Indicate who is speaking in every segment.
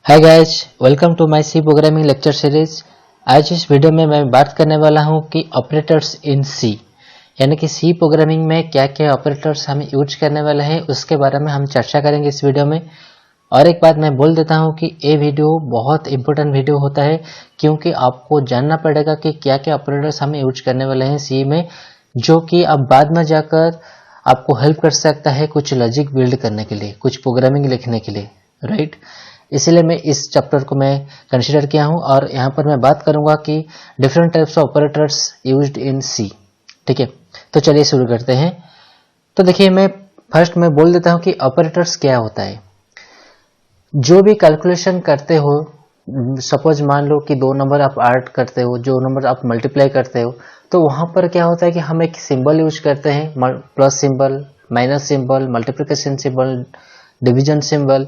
Speaker 1: Hi guys, welcome to my C programming lecture series. आज इस video में मैं बात करने वाला हूं कि ऑपरेटर्स इन सी यानी कि सी प्रोग्रामिंग में क्या क्या ऑपरेटर्स हम यूज करने वाले हैं उसके बारे में हम चर्चा करेंगे इस वीडियो में। और एक बात मैं बोल देता हूं कि ये वीडियो बहुत इंपॉर्टेंट वीडियो होता है क्योंकि आपको जानना पड़ेगा कि क्या क्या ऑपरेटर्स हम यूज करने वाले हैं सी में, जो कि अब बाद में जाकर आपको हेल्प कर सकता है कुछ लॉजिक बिल्ड करने के लिए, कुछ प्रोग्रामिंग लिखने के लिए, राइट। इसीलिए मैं इस चैप्टर को मैं कंसीडर किया हूं और यहाँ पर मैं बात करूंगा कि different types of operators used in C. ठीक है, तो चलिए शुरू करते हैं। तो देखिए, मैं फर्स्ट में बोल देता हूं कि ऑपरेटर्स क्या होता है। जो भी कैलकुलेशन करते हो, सपोज मान लो कि दो नंबर आप ऐड करते हो, जो नंबर आप मल्टीप्लाई करते हो, तो वहां पर क्या होता है कि हम एक सिंबल यूज करते हैं, plus symbol, minus symbol, multiplication symbol, division symbol.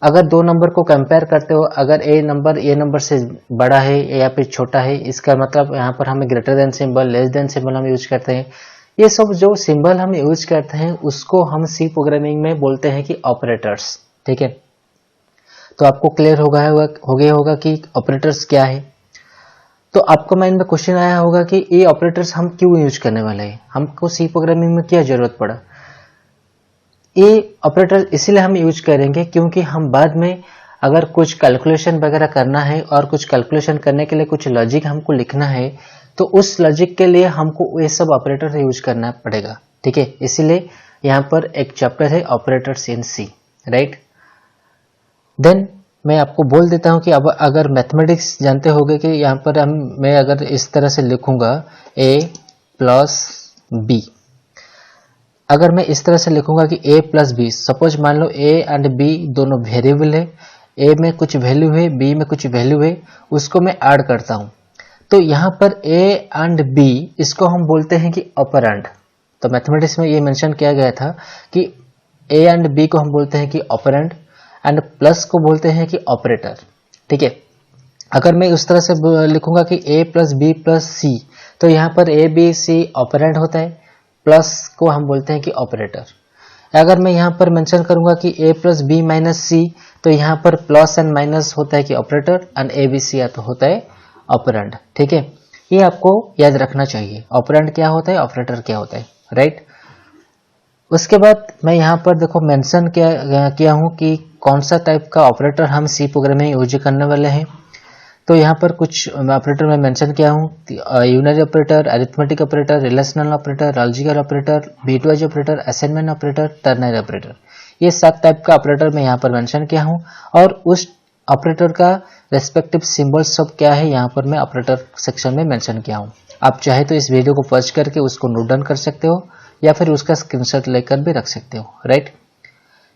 Speaker 1: अगर दो नंबर को कंपेयर करते हो, अगर ए नंबर से बड़ा है या फिर छोटा है, इसका मतलब यहाँ पर हमें greater than symbol, less than symbol हम यूज करते हैं। ये सब जो सिंबल हम यूज करते हैं उसको हम सी प्रोग्रामिंग में बोलते हैं कि ऑपरेटर्स। ठीक है, तो आपको क्लियर हो गया होगा कि ऑपरेटर्स क्या है। तो आपको माइंड में क्वेश्चन आया होगा कि ये ऑपरेटर्स हम क्यों यूज करने वाले हैं, हमको सी प्रोग्रामिंग में क्या जरूरत पड़ा। ये ऑपरेटर इसीलिए हम यूज करेंगे क्योंकि हम बाद में अगर कुछ कैलकुलेशन वगैरह करना है और कुछ कैलकुलेशन करने के लिए कुछ लॉजिक हमको लिखना है, तो उस लॉजिक के लिए हमको ये सब ऑपरेटर यूज करना पड़ेगा। ठीक है, इसीलिए यहाँ पर एक चैप्टर है operators in C, right. Then मैं आपको बोल देता हूं कि अब अगर मैथमेटिक्स जानते होंगे कि यहाँ पर मैं अगर इस तरह से लिखूंगा a प्लस बी, अगर मैं इस तरह से लिखूंगा कि a प्लस बी, सपोज मान लो a एंड b दोनों वेरिएबल है, a में कुछ वैल्यू है, b में कुछ वैल्यू है, उसको मैं ऐड करता हूं। तो यहां पर a एंड b इसको हम बोलते हैं कि ऑपरेंड। तो मैथमेटिक्स में ये मेंशन किया गया था कि a एंड b को हम बोलते हैं कि ऑपरेंड एंड प्लस को बोलते हैं कि ऑपरेटर। ठीक है, अगर मैं उस तरह से लिखूंगा कि a प्लस बी प्लस सी, तो यहाँ पर a b c ऑपरेंड होता है, प्लस को हम बोलते हैं कि ऑपरेटर। अगर मैं यहाँ पर मेंशन करूंगा कि a प्लस बी माइनस सी, तो यहाँ पर प्लस एंड माइनस होता है कि operator and a b c तो होता है ऑपरेंड। ठीक है, ये आपको याद रखना चाहिए, ऑपरेंड क्या होता है, ऑपरेटर क्या होता है, राइट। उसके बाद मैं यहाँ पर देखो मेंशन किया हूँ कि कौन सा टाइप का ऑपरेटर हम सी प्रोग्रामिंग यूज करने वाले हैं। तो यहाँ पर कुछ ऑपरेटर मैं मेंशन किया हूँ, unary operator, arithmetic operator, relational operator, logical operator, bitwise operator, assignment operator, ternary operator. ये 7 टाइप का ऑपरेटर मैं यहाँ पर मेंशन किया हूँ और उस ऑपरेटर का रेस्पेक्टिव सिंबल सब क्या है यहाँ पर मैं ऑपरेटर सेक्शन में मेंशन किया हूँ। आप चाहे तो इस वीडियो को पॉज करके उसको नोट डाउन कर सकते हो या फिर उसका स्क्रीनशॉट लेकर भी रख सकते हो, राइट।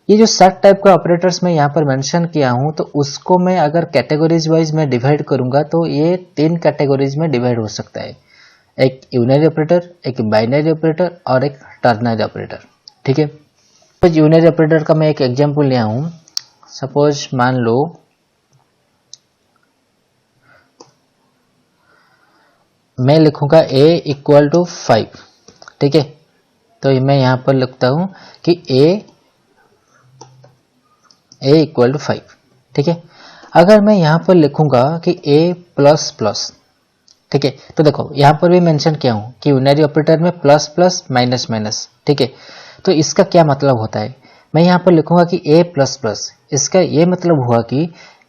Speaker 1: ये जो 7 टाइप का ऑपरेटर्स मैं यहाँ पर मेंशन किया हूँ, तो उसको मैं अगर कैटेगरीज वाइज में डिवाइड करूंगा तो ये 3 कैटेगरीज में डिवाइड हो सकता है, एक यूनरी ऑपरेटर, एक बाइनरी ऑपरेटर और एक टर्नरी ऑपरेटर। ठीक है, तो यूनरी ऑपरेटर का मैं एक एग्जांपल लिया हूँ। सपोज मान लो मैं लिखूंगा a इक्वल टू 5। ठीक है, तो मैं यहाँ पर लिखता हूँ कि a इक्वल टू 5। ठीक है, अगर मैं यहाँ पर लिखूंगा कि a प्लस प्लस, ठीक है, तो देखो यहाँ पर भी मेंशन किया हूँ कि यूनरी ऑपरेटर में प्लस प्लस माइनस माइनस। ठीक है, तो इसका क्या मतलब होता है, मैं यहाँ पर लिखूंगा कि a प्लस प्लस, इसका ये मतलब हुआ कि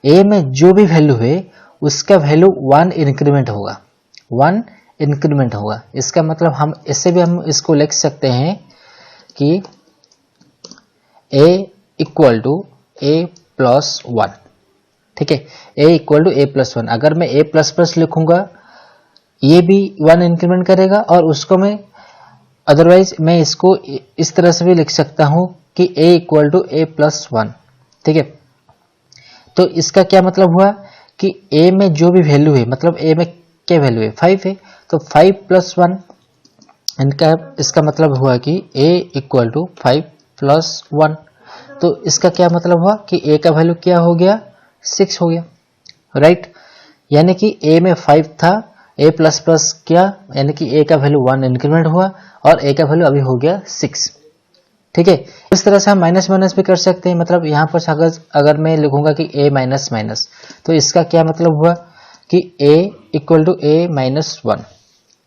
Speaker 1: a में जो भी वैल्यू है उसका वैल्यू 1 इंक्रीमेंट होगा, 1 इंक्रीमेंट होगा। इसका मतलब हम इससे भी हम इसको लिख सकते हैं कि a equal to a plus 1। ठीक है, a equal to a plus 1। अगर मैं a प्लस प्लस लिखूंगा ये भी 1 इंक्रीमेंट करेगा और उसको मैं अदरवाइज मैं इसको इस तरह से भी लिख सकता हूं कि a equal to a plus 1। ठीक है, तो इसका क्या मतलब हुआ कि a में जो भी वैल्यू है, मतलब a में क्या वैल्यू है, 5 है, तो 5 प्लस 1 इसका मतलब हुआ कि a इक्वल टू 5 प्लस 1। तो इसका क्या मतलब हुआ कि a का वैल्यू क्या हो गया, 6 हो गया, राइट। यानी कि a में 5 था, a प्लस प्लस क्या, यानी कि a का वैल्यू 1 इंक्रीमेंट हुआ और a का वैल्यू अभी हो गया 6। ठीक है। इस तरह से हम माइनस माइनस भी कर सकते हैं, मतलब यहाँ पर अगर मैं लिखूंगा कि a माइनस माइनस, तो इसका क्या मतलब हुआ कि a equal to a minus 1,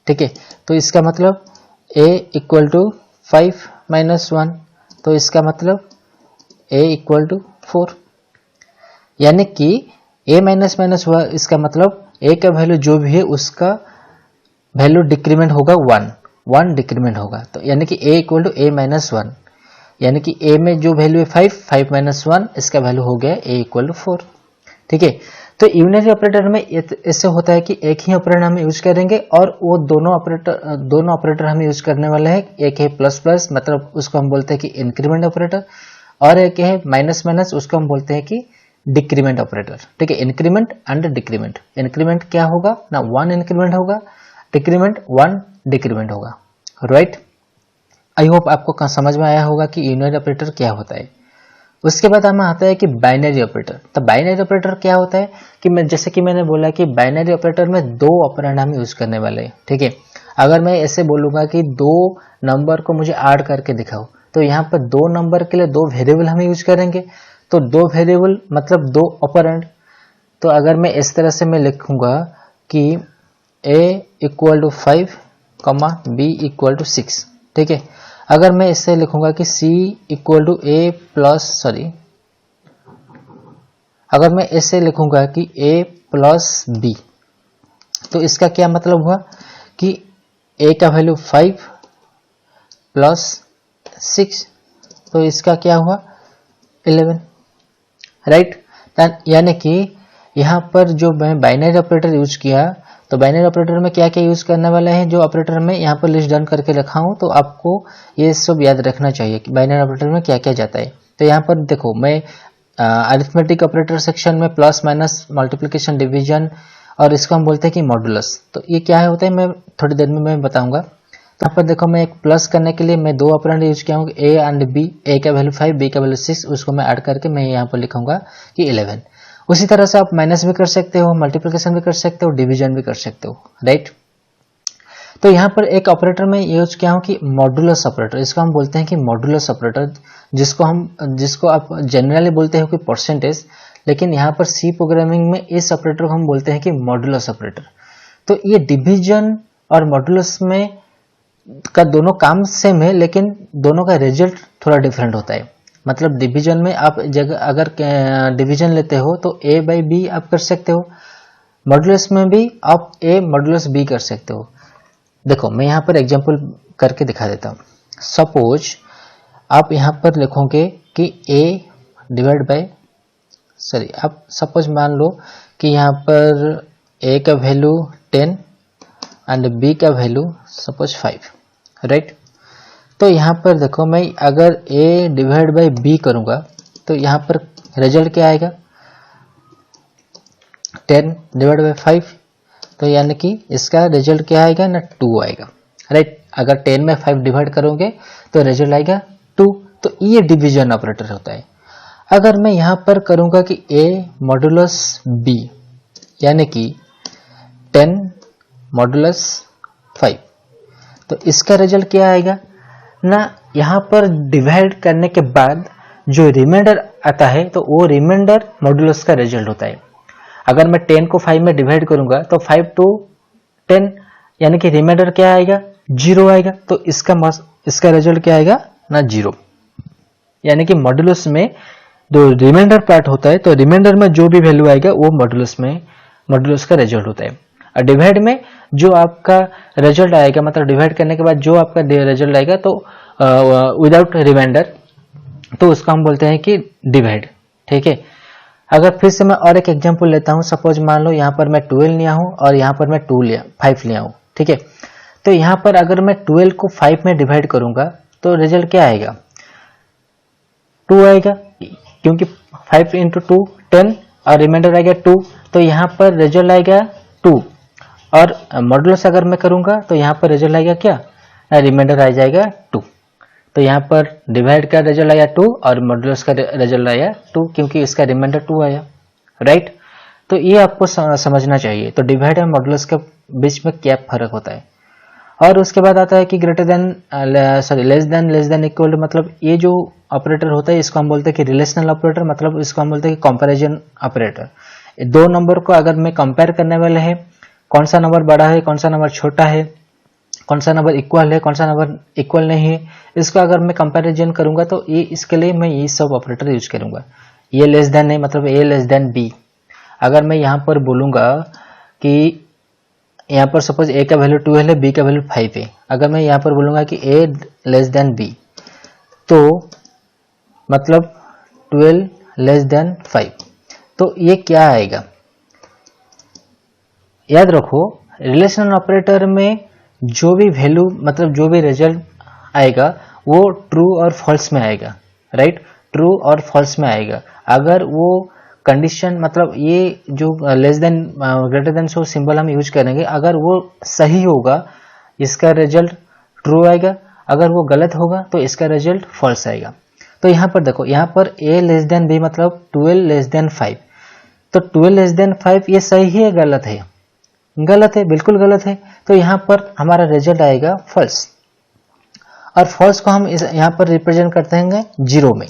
Speaker 1: ठीक है। तो इसका मतलब a इक्वल टू 5 माइनस 1, तो इसका मतलब a इक्वल टू 4, यानी कि a माइनस माइनस हुआ, इसका मतलब a का वैल्यू जो भी है उसका वैल्यू डिक्रीमेंट होगा 1 डिक्रीमेंट होगा, तो यानी कि a equal to a minus 1, यानी कि a में जो वैल्यू है 5 माइनस 1, इसका वैल्यू हो गया a इक्वल टू 4, ठीक है। तो यूनिटरी ऑपरेटर में ऐसे होता है कि एक ही ऑपरेटर हम यूज करेंगे और वो दोनों ऑपरेटर हम यूज करने वाले हैं। एक है प्लस प्लस, मतलब उसको हम बोलते हैं कि इंक्रीमेंट ऑपरेटर, और एक है माइनस माइनस, उसको हम बोलते हैं कि डिक्रीमेंट ऑपरेटर, ठीक है। इंक्रीमेंट एंड डिक्रीमेंट, इंक्रीमेंट क्या होगा ना 1 इंक्रीमेंट होगा, डिक्रीमेंट 1 डिक्रीमेंट होगा, राइट। आई होप आपको समझ में आया होगा कि यूनिटरी ऑपरेटर क्या होता है। उसके बाद हमें आता है कि बाइनरी ऑपरेटर। तो बाइनरी ऑपरेटर क्या होता है कि जैसे कि मैंने बोला कि बाइनरी ऑपरेटर में 2 ऑपरेंड हम यूज करने वाले हैं, ठीक है। अगर मैं ऐसे बोलूंगा कि 2 नंबर को मुझे ऐड करके दिखाओ, तो यहाँ पर 2 नंबर के लिए 2 वेरिएबल हम यूज करेंगे, तो 2 वेरिएबल मतलब 2 ऑपरेंड। तो अगर मैं इस तरह से मैं लिखूंगा कि a equal to 5, b equal to 6, ठीक है। अगर मैं इससे लिखूंगा कि c equal to a plus अगर मैं इससे लिखूंगा कि a प्लस b, तो इसका क्या मतलब हुआ कि a का वैल्यू 5 प्लस 6, तो इसका क्या हुआ 11, राइट। यानी कि यहाँ पर जो मैं बाइनरी ऑपरेटर यूज किया, तो बाइनरी ऑपरेटर में क्या क्या यूज करने वाले हैं, जो ऑपरेटर में यहाँ पर लिस्ट डन करके रखा हूँ, तो आपको ये सब याद रखना चाहिए कि बाइनरी ऑपरेटर में क्या क्या जाता है। तो यहाँ पर देखो, मैं अरिथमेटिक ऑपरेटर सेक्शन में प्लस माइनस मल्टीप्लिकेशन डिवीजन, और इसको हम बोलते हैं कि मॉडुलस। तो ये क्या है होता है, मैं थोड़ी देर में मैं बताऊंगा। तो यहाँ पर देखो, मैं एक प्लस करने के लिए मैं 2 ऑपरेंड यूज किया हूँ, a एंड b, a का वैल्यू 5, b का वैल्यू 6, उसको मैं ऐड करके मैं यहाँ पर लिखूंगा कि 11। उसी तरह से आप माइनस भी कर सकते हो, मल्टीप्लिकेशन भी कर सकते हो, डिवीजन भी कर सकते हो, राइट। तो यहाँ पर एक ऑपरेटर में यूज किया हूँ कि मॉडुलस ऑपरेटर, इसको हम बोलते हैं कि मॉडुलस ऑपरेटर, जिसको आप जनरली बोलते हो कि परसेंटेज, लेकिन यहाँ पर सी प्रोग्रामिंग में इस ऑपरेटर को हम बोलते हैं कि मॉडुलस ऑपरेटर। तो ये डिवीजन और मॉडुलस में का दोनों काम सेम है, लेकिन दोनों का रिजल्ट थोड़ा डिफरेंट होता है। मतलब डिवीजन में आप अगर डिवीजन लेते हो तो a बाई बी आप कर सकते हो, मॉडुलस में भी आप a मॉडुलस b कर सकते हो। देखो, मैं यहाँ पर एग्जांपल करके दिखा देता हूँ। सपोज आप यहाँ पर लिखोगे कि a डिवाइड बाय आप सपोज मान लो कि यहाँ पर a का वैल्यू 10 एंड b का वैल्यू सपोज 5, राइट। तो यहाँ पर देखो, मैं अगर a डिवाइड बाई b करूंगा, तो यहाँ पर रिजल्ट क्या आएगा 10 डिवाइड बाई 5, तो यानी कि इसका रिजल्ट क्या आएगा ना 2 आएगा, राइट। अगर 10 में 5 डिवाइड करोगे तो रिजल्ट आएगा 2। तो ये डिवीजन ऑपरेटर होता है। अगर मैं यहाँ पर करूंगा कि a मॉडुलस b, यानी कि 10 मॉडुलस 5, तो इसका रिजल्ट क्या आएगा ना, यहाँ पर डिवाइड करने के बाद जो रिमाइंडर आता है, तो वो रिमाइंडर मॉडुलस का रिजल्ट होता है। अगर मैं 10 को 5 में डिवाइड करूंगा तो 5 टू 10, यानी कि रिमाइंडर क्या आएगा 0 आएगा, तो इसका रिजल्ट क्या आएगा ना 0। यानी कि मॉडुलस में जो रिमाइंडर पार्ट होता है, तो रिमाइंडर में जो भी वैल्यू आएगा वो मॉडुलस का रिजल्ट होता है। और डिवाइड में जो आपका रिजल्ट आएगा, मतलब डिवाइड करने के बाद जो आपका रिजल्ट आएगा, तो विदाउट रिमाइंडर, तो उसको हम बोलते हैं कि डिवाइड, ठीक है। अगर फिर से मैं और एक एग्जांपल लेता हूं, सपोज मान लो यहाँ पर मैं 12 लिया हूं और यहाँ पर मैं 5 लिया हूं, ठीक है। तो यहाँ पर अगर मैं 12 को 5 में डिवाइड करूंगा तो रिजल्ट क्या आएगा 2 आएगा, क्योंकि 5 इंटू 2 10 और रिमाइंडर आएगा 2, तो यहाँ पर रिजल्ट आएगा 2। और मॉडुलस अगर मैं करूंगा तो यहाँ पर रिजल्ट आएगा क्या, रिमाइंडर आ जाएगा 2। तो यहाँ पर डिवाइड का रिजल्ट आया 2 और मॉडुलस का रिजल्ट आया 2, क्योंकि इसका रिमाइंडर 2 आया, राइट। तो ये आपको समझना चाहिए। तो डिवाइड और मॉडुलस के बीच में क्या फर्क होता है। और उसके बाद आता है कि greater than less than equal to, मतलब ये जो ऑपरेटर होता है इसको हम बोलते हैं कि रिलेशनल ऑपरेटर, मतलब इसको हम बोलते हैं कि कंपैरिजन ऑपरेटर। दो नंबर को अगर मैं कंपेयर करने वाला है, कौन सा नंबर बड़ा है, कौन सा नंबर छोटा है, कौन सा नंबर इक्वल है, कौन सा नंबर इक्वल नहीं है, इसको अगर मैं कंपैरिजन करूंगा तो ये इसके लिए मैं ये सब ऑपरेटर यूज करूंगा। ये लेस देन है, मतलब ए लेस देन बी। अगर मैं यहाँ पर बोलूंगा कि यहाँ पर सपोज ए का वैल्यू 12 है, बी का वैल्यू 5 है, अगर मैं यहाँ पर बोलूंगा कि ए लेस देन बी, तो मतलब 12 लेस देन 5, तो ये क्या आएगा? याद रखो, रिलेशनल ऑपरेटर में जो भी वैल्यू, मतलब जो भी रिजल्ट आएगा वो ट्रू और फॉल्स में आएगा, राइट, ट्रू और फॉल्स में आएगा। अगर वो कंडीशन, मतलब ये जो less than greater than so symbol हम यूज करेंगे, अगर वो सही होगा इसका रिजल्ट ट्रू आएगा, अगर वो गलत होगा तो इसका रिजल्ट फॉल्स आएगा। तो यहाँ पर देखो, यहाँ पर a लेस देन b मतलब 12 लेस देन 5, तो 12 लेस देन 5 ये सही है गलत है? गलत है, बिल्कुल गलत है। तो यहाँ पर हमारा रिजल्ट आएगा फॉल्स, और फॉल्स को हम यहाँ पर रिप्रेजेंट करते हैं 0 में,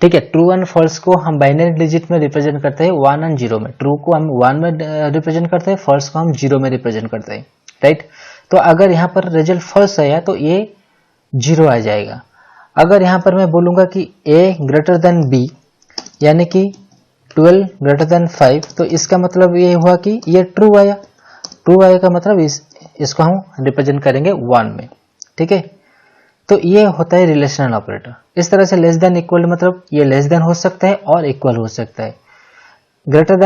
Speaker 1: ठीक है। ट्रू एंड फॉल्स को हम बाइनरी डिजिट में रिप्रेजेंट करते हैं 1 एंड 0 में। ट्रू को हम 1 में रिप्रेजेंट करते हैं, फॉल्स को हम 0 में रिप्रेजेंट करते हैं, राइट। तो अगर यहाँ पर रिजल्ट फॉल्स आया तो ये 0 आ जाएगा। अगर यहाँ पर मैं बोलूंगा कि a ग्रेटर देन b, यानी कि 12 ग्रेटर देन 5, तो इसका मतलब ये हुआ कि ये ट्रू आया। ट्रू आया का मतलब इसको हम रिप्रेजेंट करेंगे 1 में, ठीक है। तो ये होता है रिलेशनल ऑपरेटर। इस तरह से लेस देन इक्वल, मतलब ये लेस देन हो सकता है और इक्वल हो सकता है। ग्रेटर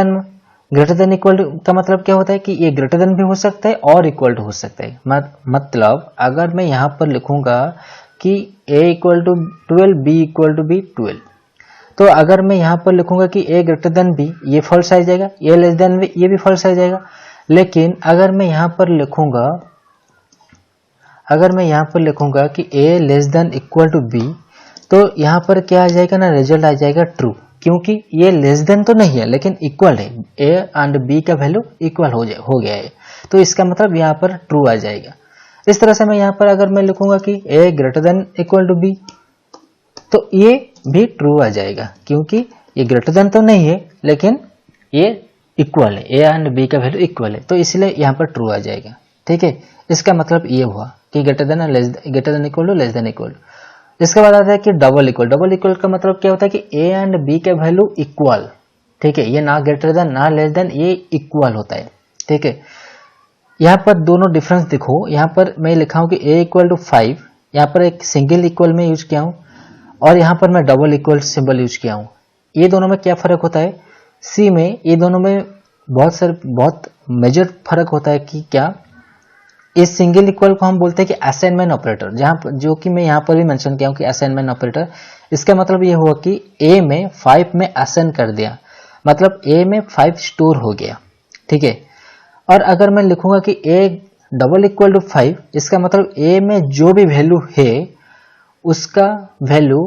Speaker 1: देन इक्वल का मतलब क्या होता है कि ये ग्रेटर देन भी हो सकता है और इक्वल हो सकता है। मतलब अगर मैं यहाँ पर लिखूंगा कि a equal to 12, b equal to b 12, तो अगर मैं यहाँ पर लिखूंगा कि a ग्रेटर देन b, ये फॉल्स आ जाएगा, a लेस देन b, ये भी फॉल्स आ जाएगा। लेकिन अगर मैं यहाँ पर लिखूंगा कि a less than equal to b, तो यहाँ पर क्या आ जाएगा ना, रिजल्ट आ जाएगा ट्रू, क्योंकि ये लेस देन तो नहीं है लेकिन इक्वल है, a एंड b का वैल्यू इक्वल हो गया है, तो इसका मतलब यहाँ पर ट्रू आ जाएगा। इस तरह से मैं यहाँ पर अगर मैं लिखूंगा कि a greater than equal to b, तो ये भी ट्रू आ जाएगा, क्योंकि ये ग्रेटर देन तो नहीं है लेकिन ये इक्वल है, a एंड b का वैल्यू इक्वल है, तो इसलिए यहाँ पर ट्रू आ जाएगा, ठीक है। इसका मतलब ये हुआ कि greater than equal to less than equal. इसके बाद आता है कि डबल इक्वल का मतलब क्या होता है कि a एंड b का वैल्यू इक्वल, ठीक है। ये ना ग्रेटर देन ना लेस देन, ये इक्वल होता है, ठीक है। यहाँ पर दोनों डिफरेंस देखो, यहाँ पर मैं लिखा हूँ कि a इक्वल टू 5, यहाँ पर एक सिंगल इक्वल में यूज किया हूँ, और यहाँ पर मैं डबल इक्वल सिंबल यूज किया हूँ। ये दोनों में क्या फर्क होता है? सी में ये दोनों में बहुत मेजर फर्क होता है कि क्या, इस सिंगल इक्वल को हम बोलते हैं कि असाइनमेंट ऑपरेटर, जो कि मैं यहाँ पर भी मेंशन किया हूँ कि असाइनमेंट ऑपरेटर। इसका मतलब ये हुआ कि a में 5 में असाइन कर दिया, मतलब a में 5 स्टोर हो गया, ठीक है। और अगर मैं लिखूंगा कि a डबल इक्वल टू 5, इसका मतलब a में जो भी वैल्यू है उसका वैल्यू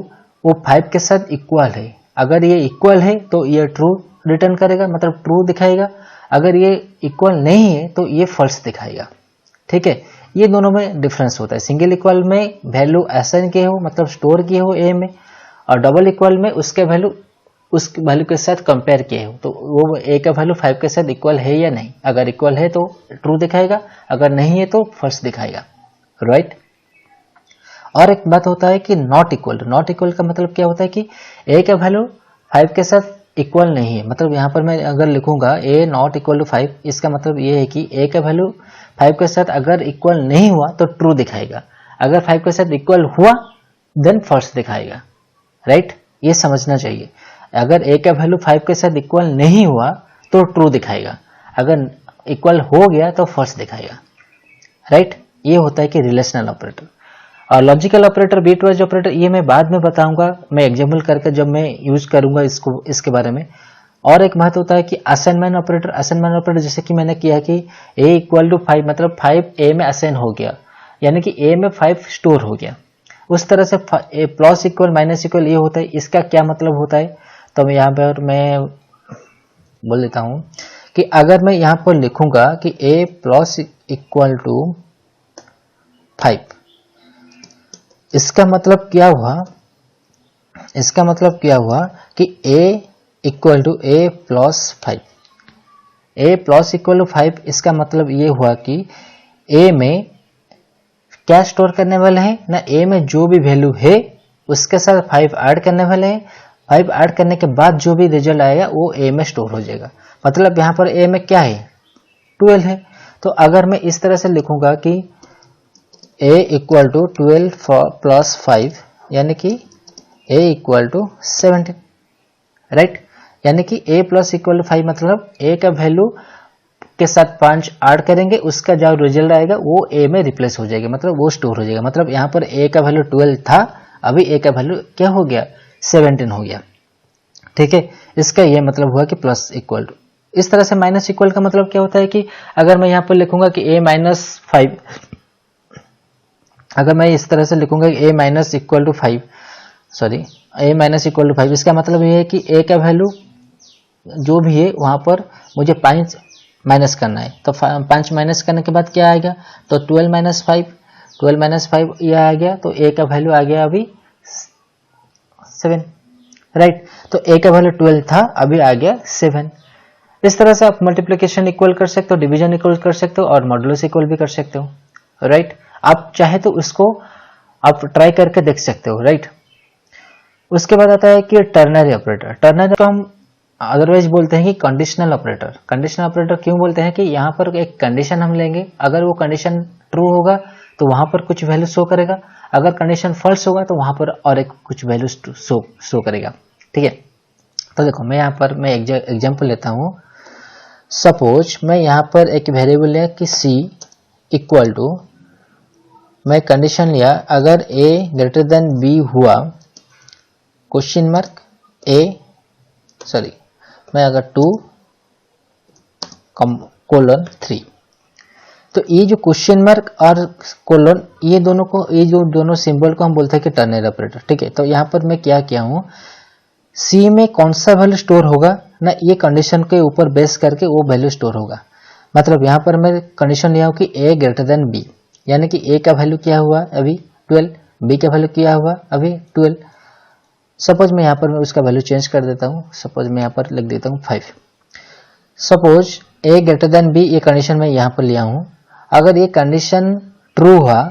Speaker 1: वो 5 के साथ इक्वल है। अगर ये इक्वल है तो ये ट्रू रिटर्न करेगा, मतलब ट्रू दिखाएगा। अगर ये इक्वल नहीं है तो ये फॉल्स दिखाएगा, ठीक है। ये दोनों में डिफरेंस होता है। सिंगल इक्वल में वैल्यू असाइन किए हो, मतलब स्टोर किए हो a में, और डबल इक्वल में उसके वैल्यू उस वैल्यू के साथ कंपेयर किए हो, तो वो a का वैल्यू 5 के साथ इक्वल है या नहीं। अगर इक्वल है तो ट्रू दिखाएगा, अगर नहीं है तो फॉल्स दिखाएगा, राइट। और एक बात होता है कि नॉट इक्वल का मतलब क्या होता है कि a का वैल्यू 5 के साथ इक्वल नहीं है। मतलब यहाँ पर मैं अगर लिखूंगा a नॉट इक्वल टू 5, इसका मतलब ये है कि a का वैल्यू 5 के साथ अगर इक्वल नहीं हुआ तो ट्रू दिखाएगा, अगर 5 के साथ इक्वल हुआ देन फॉल्स दिखाएगा, राइट। ये समझना चाहिए, अगर a का वैल्यू 5 के साथ इक्वल नहीं हुआ तो ट्रू दिखाएगा, अगर इक्वल हो गया तो फॉल्स दिखाएगा, राइट। ये होता है कि रिलेशनल ऑपरेटर। और logical operator, bit wise operator, ये मैं बाद में बताऊंगा, मैं एग्जाम्पल करके जब मैं यूज करूंगा इसके बारे में। और एक बात होता है कि असाइनमेंट ऑपरेटर जैसे कि मैंने किया कि a इक्वल टू 5, मतलब 5 a में असाइन हो गया, यानी कि a में 5 स्टोर हो गया। उस तरह से प्लस इक्वल माइनस इक्वल ये होता है। इसका क्या मतलब होता है, तो मैं यहाँ पर मैं बोल देता हूँ कि अगर मैं यहाँ पर लिखूंगा कि a प्लस इक्वल टू 5। इसका मतलब क्या हुआ, इसका मतलब क्या हुआ कि a equal to a plus 5, a plus equal to 5। इसका मतलब ये हुआ कि a में क्या स्टोर करने वाले हैं ना, a में जो भी वैल्यू है उसके साथ 5 ऐड करने वाले हैं। 5 ऐड करने के बाद जो भी रिजल्ट आएगा वो a में स्टोर हो जाएगा। मतलब यहाँ पर a में क्या है, 12 है। तो अगर मैं इस तरह से लिखूंगा कि a इक्वल टू 12 प्लस 5 यानी कि a इक्वल टू 17, राइट। यानी कि a प्लस इक्वल टू 5 मतलब a का वैल्यू के साथ 5 ऐड करेंगे, उसका जो रिजल्ट आएगा वो a में रिप्लेस हो जाएगा, मतलब वो स्टोर हो जाएगा। मतलब यहाँ पर a का वैल्यू 12 था, अभी a का वैल्यू क्या हो गया, 17 हो गया। ठीक है, इसका ये मतलब हुआ कि प्लस इक्वल टू। इस तरह से माइनस इक्वल का मतलब क्या होता है कि अगर मैं यहाँ पर लिखूंगा कि a माइनस 5, अगर मैं इस तरह से लिखूंगा कि a minus equal to 5, sorry a minus equal to 5, इसका मतलब ये है कि a का वैल्यू जो भी है वहां पर मुझे 5 माइनस करना है। तो 5 माइनस करने के बाद क्या आएगा, तो 12 माइनस 5, 12 माइनस 5 ये आ गया, तो a का वैल्यू आ गया अभी 7, राइट। तो a का वैल्यू 12 था, अभी आ गया 7। इस तरह से आप मल्टीप्लिकेशन इक्वल कर सकते हो, डिवीजन इक्वल कर सकते हो और मॉडुलस इक्वल भी कर सकते हो, राइट। आप चाहे तो उसको आप ट्राई करके देख सकते हो, राइट। उसके बाद आता है कि टर्नरी ऑपरेटर। टर्नरी को हम अदरवाइज बोलते हैं कि कंडीशनल ऑपरेटर। कंडीशनल ऑपरेटर क्यों बोलते हैं कि यहाँ पर एक कंडीशन हम लेंगे, अगर वो कंडीशन ट्रू होगा तो वहां पर कुछ वैल्यू शो करेगा, अगर कंडीशन फॉल्स होगा तो वहां पर और एक कुछ वैल्यू शो करेगा। ठीक है, तो देखो मैं यहाँ पर मैं एग्जाम्पल लेता हूँ। सपोज मैं यहाँ पर एक वेरिएबल लिया कि c इक्वल टू, मैं कंडीशन लिया अगर a ग्रेटर देन b हुआ, क्वेश्चन मार्क a, सॉरी मैं अगर 2 कोलन 3, तो ये जो क्वेश्चन मार्क और कोलन ये दोनों को, ये जो दोनों सिंबल को हम बोलते हैं कि टर्नरी ऑपरेटर। ठीक है, तो यहाँ पर मैं क्या किया हूँ, सी में कौन सा वैल्यू स्टोर होगा ना, ये कंडीशन के ऊपर बेस करके वो वैल्यू स्टोर होगा। मतलब यहाँ पर मैं कंडीशन लिया हूँ कि a ग्रेटर देन b, यानी कि a का वैल्यू क्या हुआ अभी 12, b का वैल्यू क्या हुआ अभी 12। सपोज मैं यहाँ पर मैं उसका वैल्यू चेंज कर देता हूँ, सपोज मैं यहाँ पर लिख देता हूँ 5। Suppose a greater then b ये कंडीशन मैं यहाँ पर लिया हूँ। अगर ये कंडीशन ट्रू हुआ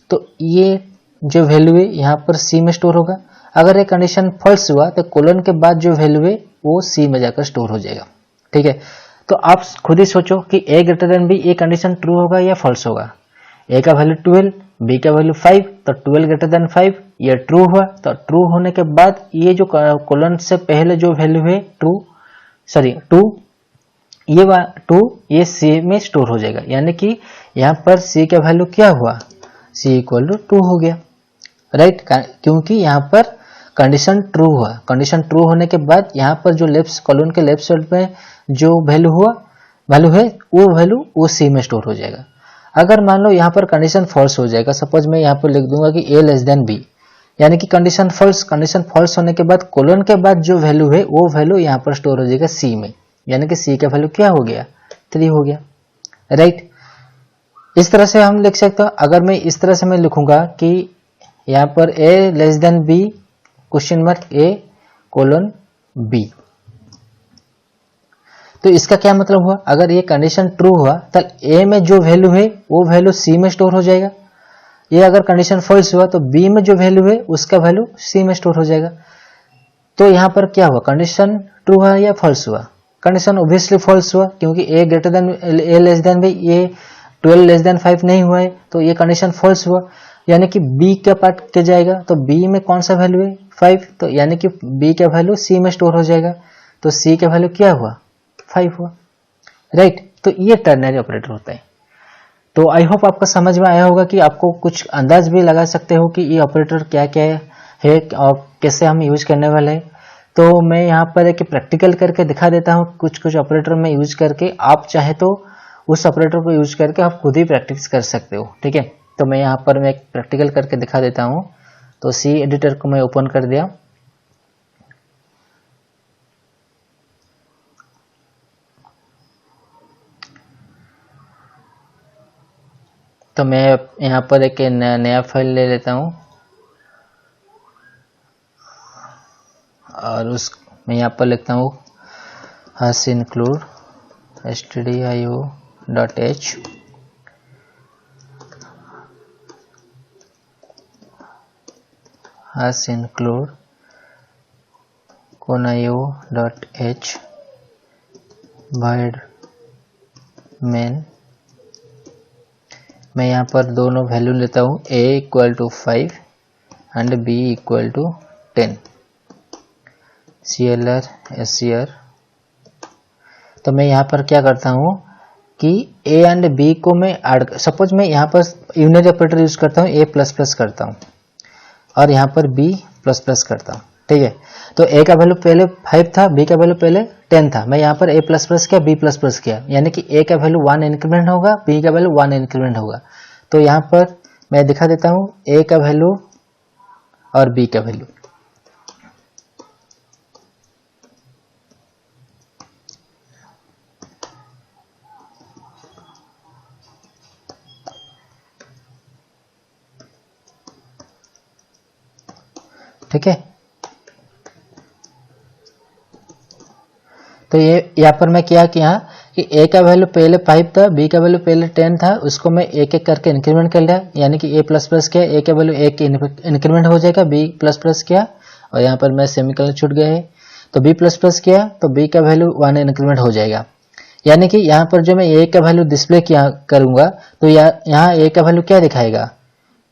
Speaker 1: तो ये जो वैल्यू है यहाँ पर c में स्टोर होगा, अगर ये कंडीशन फॉल्स हुआ तो कोलन के बाद जो वैल्यू है वो c में जाकर स्टोर हो जाएगा। ठीक है, तो आप खुद ही सोचो कि a ग्रेटर देन b ये कंडीशन ट्रू होगा या फॉल्स होगा। a का वैल्यू 12, b का वैल्यू 5, तो 12 ग्रेटर देन 5 ये ट्रू हुआ। तो ट्रू होने के बाद ये जो कोलन से पहले जो वैल्यू है ट्रू, सॉरी 2, ये 2 ये c में स्टोर हो जाएगा, यानी कि यहाँ पर c का वैल्यू क्या हुआ, c इक्वल टू 2 हो गया, राइट। क्योंकि यहाँ पर कंडीशन ट्रू हुआ, कंडीशन ट्रू होने के बाद यहाँ पर जो लेफ्ट कॉलम के लेफ्ट साइड में जो वैल्यू है वो वैल्यू वो सी में स्टोर हो जाएगा। अगर मान लो यहाँ पर कंडीशन फॉल्स हो जाएगा, सपोज मैं यहाँ पर लिख दूंगा कि a लेस देन b, यानी कि कंडीशन फॉल्स होने के बाद कोलन के बाद जो वैल्यू है वो वैल्यू यहाँ पर स्टोर हो जाएगा सी में, यानी कि सी का वैल्यू क्या हो गया 3 हो गया, राइट। इस तरह से हम लिख सकते हो। अगर मैं इस तरह से मैं लिखूंगा कि यहाँ पर a less then b question mark a colon b, तो इसका क्या मतलब हुआ, अगर ये कंडीशन ट्रू हुआ तो a में जो वैल्यू है वो वैल्यू c में स्टोर हो जाएगा। ये अगर कंडीशन फॉल्स हुआ तो b में जो वैल्यू है उसका वैल्यू c में स्टोर हो जाएगा। तो यहाँ पर क्या हुआ, कंडीशन ट्रू हुआ या फॉल्स हुआ, कंडीशन ऑब्वियसली फॉल्स हुआ, क्योंकि a greater then a less then b ये 12 लेस देन 5 नहीं हुआ है, तो ये कंडीशन फॉल्स हुआ, यानी कि b का पार्ट क्या जाएगा, तो b में कौन सा वैल्यू है 5, तो यानी कि b का वैल्यू c में स्टोर हो जाएगा, तो c का वैल्यू क्या हुआ 5 हुआ, राइट। तो ये टर्नरी ऑपरेटर होता है। तो आई होप आपको समझ में आया होगा कि आपको कुछ अंदाज भी लगा सकते हो कि ये ऑपरेटर क्या क्या है और कैसे हम यूज करने वाले हैं। तो मैं यहाँ पर एक प्रैक्टिकल करके दिखा देता हूँ, कुछ ऑपरेटर में यूज करके, आप चाहे तो उस ऑपरेटर को यूज करके आप खुद ही प्रैक्टिस कर सकते हो। ठीक है, तो मैं यहाँ पर मैं एक प्रैक्टिकल करके दिखा देता हूँ। तो सी एडिटर को मैं ओपन कर दिया। तो मैं यहाँ पर एक नया फाइल ले लेता हूँ और उस मैं यहाँ पर लिखता हूँ hash include stdio.h hash include conio.h void main। मैं यहाँ पर दोनों वैल्यू लेता हूँ a equal to 5 and b equal to 10 clr ser। तो मैं यहाँ पर क्या करता हूँ कि a एंड b को मैं ऐड, सपोज मैं यहाँ पर यूनियन ऑपरेटर यूज करता हूँ, a प्लस प्लस करता हूँ और यहाँ पर b प्लस प्लस करता हूँ, ठीक है। तो a का वैल्यू पहले 5 था, b का वैल्यू पहले 10 था, मैं यहाँ पर a प्लस प्लस किया, b प्लस प्लस किया, यानी कि a का वैल्यू 1 इंक्रीमेंट होगा, b का वैल्यू 1 इंक्रीमेंट होगा। तो यहाँ पर मैं दिखा देता हूँ a का वैल्यू और b का वैल्यू। ठीक है, तो ये यहाँ पर मैं क्या किया कि a का वैल्यू पहले 5 था, b का वैल्यू पहले 10 था, उसको मैं एक एक करके इंक्रीमेंट कर लिया, यानी कि a प्लस प्लस किया, a का वैल्यू 1 इंक्रीमेंट हो जाएगा, b प्लस प्लस किया और यहाँ पर मैं सेमीकोलन छूट गया है, तो b प्लस प्लस किया तो b का वैल्यू 1 इंक्रीमेंट हो जाएगा। यानी कि यहाँ पर जो मैं a का वैल्यू डिस्प्ले किया करूंगा तो यहाँ a का वैल्यू क्या दिखाएगा,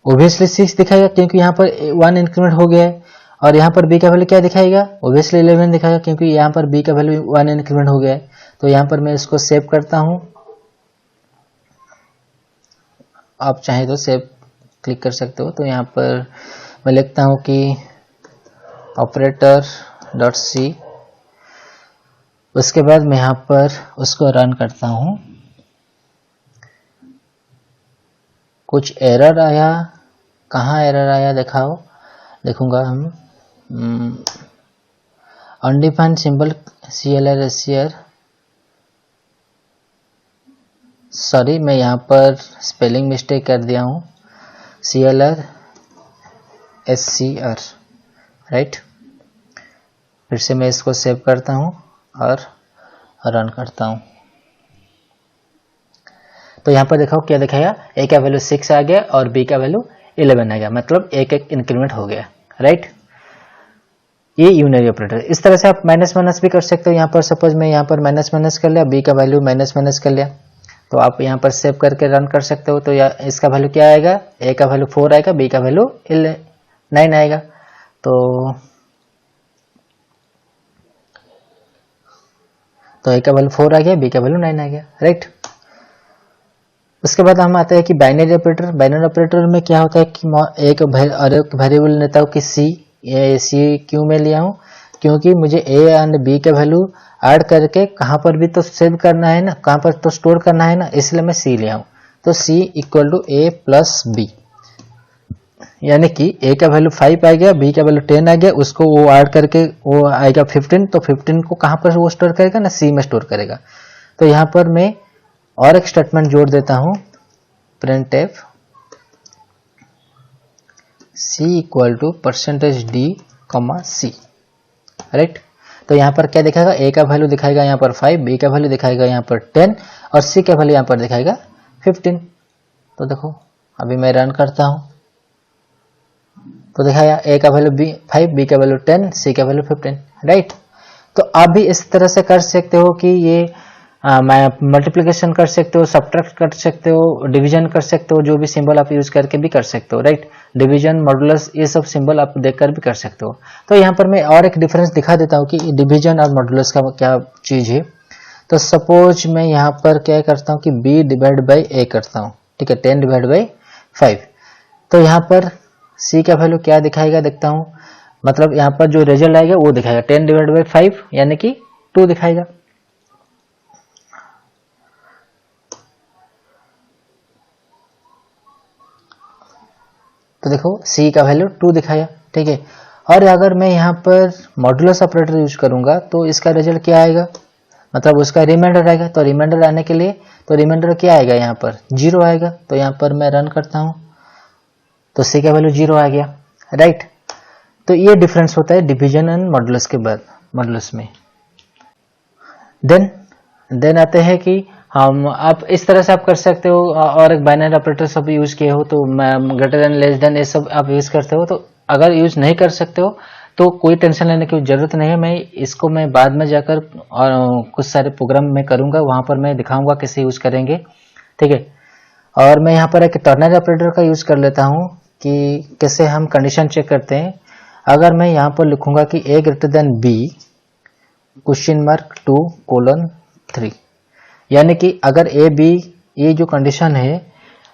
Speaker 1: ओब्वियसली 6 दिखाएगा क्योंकि यहाँ पर 1 इंक्रीमेंट हो गया है, और यहाँ पर b का वैल्यू क्या दिखाएगा, ओब्वियसली 11 दिखाएगा क्योंकि यहाँ पर b का वैल्यू 1 इंक्रीमेंट हो गया है। तो यहाँ पर मैं इसको सेव करता हूँ, आप चाहे तो सेव क्लिक कर सकते हो। तो यहाँ पर मैं लिखता हूँ कि ऑपरेटर डॉट सी, उसके बाद मैं यहाँ पर उसको रन करता हूँ। कुछ एरर आया, कहाँ एरर आया देखूंगा हम। Undefined symbol clr ser, sorry मैं यहाँ पर स्पेलिंग मिस्टेक कर दिया हूँ, clr ser, राइट। फिर से मैं इसको सेव करता हूँ और रन करता हूँ। तो यहाँ पर देखो क्या दिखाया, a का वैल्यू 6 आ गया और b का वैल्यू 11 आ गया, मतलब एक एक इंक्रीमेंट हो गया, राइट। ये यूनियरी ऑपरेटर। इस तरह से आप माइनस माइनस भी कर सकते हो। यहाँ पर सपोज मैं यहाँ पर माइनस माइनस कर लिया, b का वैल्यू माइनस माइनस कर लिया, तो आप यहाँ पर सेव करके रन कर सकते हो। तो इसका वैल्यू क्या आएगा, a का वैल्यू 4 आएगा, b का वैल्यू 9 आएगा। तो a का वैल्यू 4 आ गया, b का वैल्यू 9 आ गया, राइट। उसके बाद हम आते हैं कि बाइनरी ऑपरेटर। बाइनरी ऑपरेटर में क्या होता है कि एक वेरिएबल लेता हूँ कि सी क्यों में लिया हूँ, क्योंकि मुझे a एंड b का वैल्यू ऐड करके कहाँ पर भी तो सेव करना है ना, कहाँ पर तो स्टोर करना है ना, इसलिए मैं c लिया हूँ। तो c equal to a plus b, यानी कि a का वैल्यू 5 आ गया, b का वैल्यू 10 आ गया, उसको वो ऐड करके वो आएगा 15, तो 15 को कहाँ पर वो स्टोर करेगा ना, c में स्टोर करेगा। तो यहाँ पर मैं और एक स्टेटमेंट जोड़ देता हूँ, printf c equal to %d, c, right. तो यहाँ पर क्या दिखाएगा, a का वैल्यू दिखाएगा यहाँ पर 5, b का वैल्यू दिखाएगा यहाँ पर 10 और c का वैल्यू यहाँ पर दिखाएगा 15। तो देखो अभी मैं रन करता हूँ तो दिखाया a का वैल्यू 5, b का वैल्यू 10, c का वैल्यू 15, राइट। तो आप भी इस तरह से कर सकते हो कि ये मल्टीप्लिकेशन कर सकते हो, सब्ट्रैक्ट कर सकते हो, डिवीजन कर सकते हो, जो भी सिंबल आप यूज करके भी कर सकते हो, राइट। डिवीजन, मॉडुलस, ये सब सिंबल आप देखकर भी कर सकते हो। तो यहाँ पर मैं और एक डिफरेंस दिखा देता हूँ कि डिवीजन और मॉडुलस का क्या चीज है। तो सपोज मैं यहाँ पर क्या करता हूँ कि b डिवाइड बाई a करता हूँ, ठीक है, 10 डिवाइड बाई 5। तो यहाँ पर c का वैल्यू क्या दिखाएगा देखता हूँ, मतलब यहाँ पर जो रिजल्ट आएगा वो दिखाएगा 10 डिवाइड बाई 5 यानी कि 2 दिखाएगा। तो देखो c का वैल्यू 2 दिखाया, ठीक है। और अगर मैं यहाँ पर मॉडुलस ऑपरेटर यूज करूंगा तो इसका रिजल्ट क्या आएगा, मतलब उसका रिमाइंडर आएगा। तो रिमाइंडर आने के लिए तो रिमाइंडर क्या आएगा, यहाँ पर 0 आएगा। तो यहाँ पर मैं रन करता हूँ तो सी का वैल्यू 0 आ गया, राइट। तो ये डिफरेंस होता है डिवीजन एंड मॉडुलस के बाद, मॉडुलस में। देन आते हैं कि हम आप इस तरह से आप कर सकते हो, और एक बाइनरी ऑपरेटर सब यूज किए हो तो ग्रेटर देन लेस देन ये सब आप यूज करते हो। तो अगर यूज नहीं कर सकते हो तो कोई टेंशन लेने की जरूरत नहीं है। मैं बाद में जाकर और कुछ सारे प्रोग्राम में करूंगा, वहां पर मैं दिखाऊंगा कैसे यूज करेंगे, ठीक है। और मैं यहाँ पर एक टर्नरी ऑपरेटर का यूज कर लेता हूँ कि कैसे हम कंडीशन चेक करते हैं। अगर मैं यहाँ पर लिखूंगा कि a ग्रेटर देन b (2:3), यानी कि अगर a b ये जो कंडीशन है,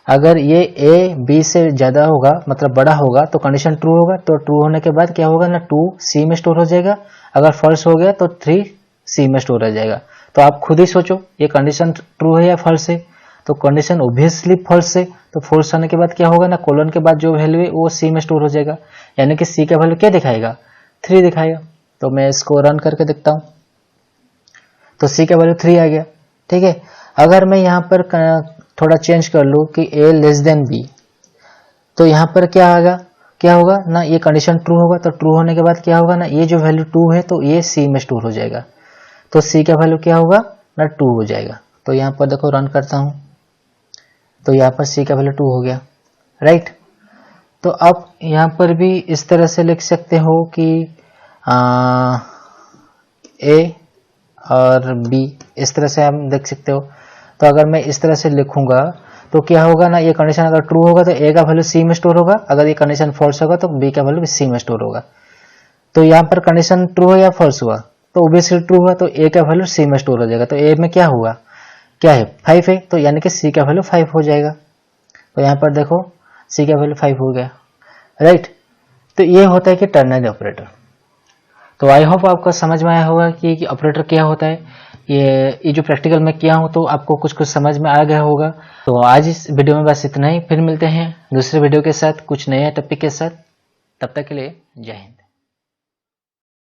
Speaker 1: अगर ये a b से ज्यादा होगा मतलब बड़ा होगा तो कंडीशन ट्रू होगा। तो ट्रू होने के बाद क्या होगा ना, 2 c में स्टोर हो जाएगा। अगर फॉल्स हो गया तो 3 c में स्टोर हो जाएगा। तो आप खुद ही सोचो ये कंडीशन ट्रू है या फॉल्स है। तो कंडीशन ऑब्वियसली फॉल्स है। तो फॉल्स होने के बाद क्या होगा ना, कोलन के बाद जो वैल्यू है वो c में स्टोर हो जाएगा, यानी कि c का वैल्यू क्या दिखाएगा, 3 दिखाएगा। तो मैं इसको रन करके देखता हूं तो c का वैल्यू 3 आ गया, ठीक है। अगर मैं यहाँ पर थोड़ा चेंज कर लूं कि a लेस देन b, तो यहाँ पर क्या होगा ना, ये कंडीशन ट्रू होगा। तो ट्रू होने के बाद क्या होगा ना, ये जो वैल्यू 2 है तो ये c में स्टोर हो जाएगा। तो c का वैल्यू क्या होगा ना, 2 हो जाएगा। तो यहाँ पर देखो रन करता हूं तो यहाँ पर c का वैल्यू 2 हो गया, राइट। तो आप यहाँ पर भी इस तरह से लिख सकते हो कि a और b, इस तरह से हम देख सकते हो। तो अगर मैं इस तरह से लिखूंगा तो क्या होगा ना, ये कंडीशन अगर ट्रू होगा तो a का वैल्यू c में स्टोर होगा, अगर ये कंडीशन फॉल्स होगा तो b का वैल्यू c में स्टोर होगा। तो यहाँ पर कंडीशन ट्रू है या फॉल्स हुआ, तो ऑब्वियसली ट्रू हुआ, तो a का वैल्यू c में स्टोर हो जाएगा। तो a में क्या हुआ, क्या है 5 है, तो यानी कि c का वैल्यू 5 हो जाएगा। तो यहाँ पर देखो c का वैल्यू 5 हो गया, राइट। तो ये होता है कि टर्नरी ऑपरेटर। तो आई होप आपको समझ में आया होगा कि ऑपरेटर क्या होता है। ये जो प्रैक्टिकल में किया हूं तो आपको कुछ समझ में आ गया होगा। तो आज इस वीडियो में बस इतना ही, फिर मिलते हैं दूसरे वीडियो के साथ कुछ नए टॉपिक के साथ। तब तक के लिए जय हिंद।